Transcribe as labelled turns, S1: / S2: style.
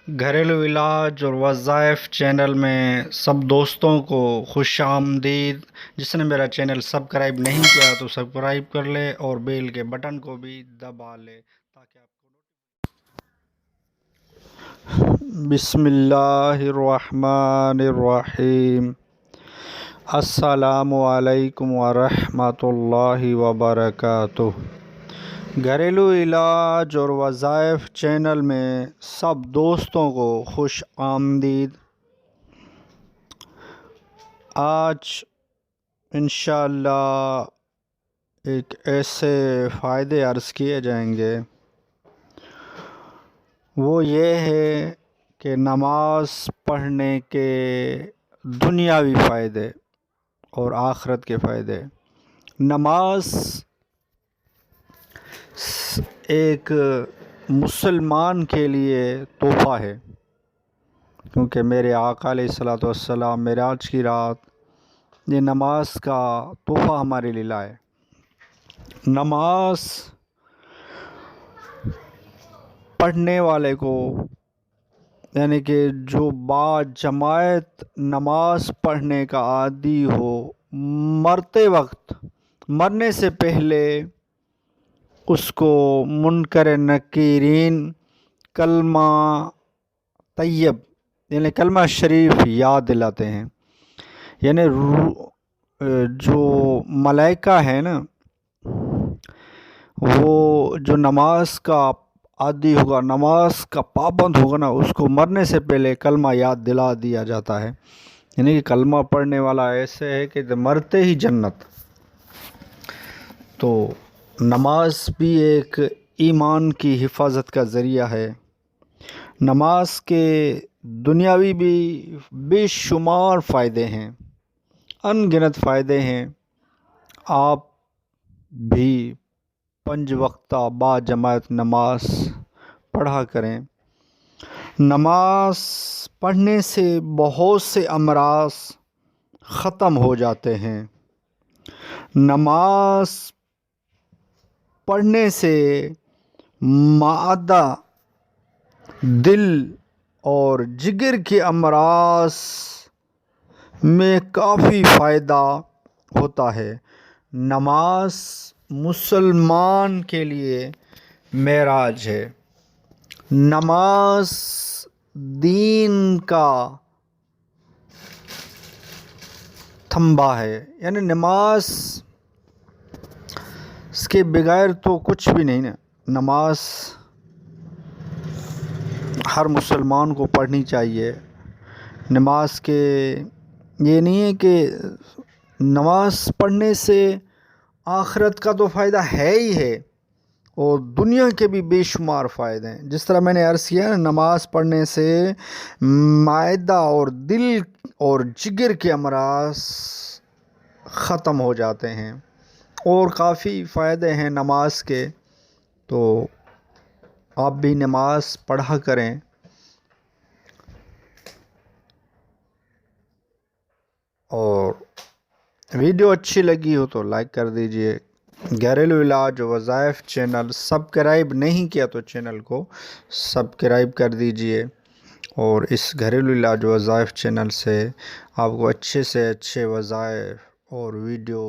S1: گھریلو علاج اور وظائف چینل میں سب دوستوں کو خوش آمدید۔ جس نے میرا چینل سبسکرائب نہیں کیا تو سبسکرائب کر لے اور بیل کے بٹن کو بھی دبا لے تاکہ آپ کو بسم اللہ الرحمن الرحیم۔ السلام علیکم ورحمۃ اللہ وبرکاتہ۔ گھریلو علاج اور وظائف چینل میں سب دوستوں کو خوش آمدید۔ آج انشاءاللہ ایک ایسے فائدے عرض کیے جائیں گے، وہ یہ ہے کہ نماز پڑھنے کے دنیاوی فائدے اور آخرت کے فائدے۔ نماز ایک مسلمان کے لیے تحفہ ہے، کیونکہ میرے آقا علیہ الصلوۃ والسلام معراج کی رات یہ نماز کا تحفہ ہمارے لیے لائے۔ نماز پڑھنے والے کو، یعنی کہ جو با جماعت نماز پڑھنے کا عادی ہو، مرنے سے پہلے اس کو منکر نکیرین کلمہ طیب یعنی کلمہ شریف یاد دلاتے ہیں۔ یعنی جو ملائکہ ہے نا، وہ جو نماز کا عادی ہوگا، نماز کا پابند ہوگا نا، اس کو مرنے سے پہلے کلمہ یاد دلا دیا جاتا ہے۔ یعنی کہ کلمہ پڑھنے والا ایسے ہے کہ مرتے ہی جنت۔ تو نماز بھی ایک ایمان کی حفاظت کا ذریعہ ہے۔ نماز کے دنیاوی بھی بے شمار فائدے ہیں، ان گنت فائدے ہیں۔ آپ بھی 5 وقتہ با جماعت نماز پڑھا کریں۔ نماز پڑھنے سے بہت سے امراض ختم ہو جاتے ہیں۔ نماز پڑھنے سے معدہ، دل اور جگر کے امراض میں کافی فائدہ ہوتا ہے۔ نماز مسلمان کے لیے معراج ہے۔ نماز دین کا تھمبا ہے، یعنی نماز اس کے بغیر تو کچھ بھی نہیں نا۔ نماز ہر مسلمان کو پڑھنی چاہیے۔ نماز کے یہ نہیں ہے کہ نماز پڑھنے سے آخرت کا تو فائدہ ہے ہی ہے، اور دنیا کے بھی بے شمار فائدے ہیں۔ جس طرح میں نے عرض کیا نا، نماز پڑھنے سے معدہ اور دل اور جگر کے امراض ختم ہو جاتے ہیں، اور کافی فائدے ہیں نماز کے۔ تو آپ بھی نماز پڑھا کریں۔ اور ویڈیو اچھی لگی ہو تو لائک کر دیجئے۔ گھریلو علاج و وظائف چینل سبسکرائب نہیں کیا تو چینل کو سبسکرائب کر دیجئے، اور اس گھریلو علاج و وظائف چینل سے آپ کو اچھے سے اچھے وظائف اور ویڈیو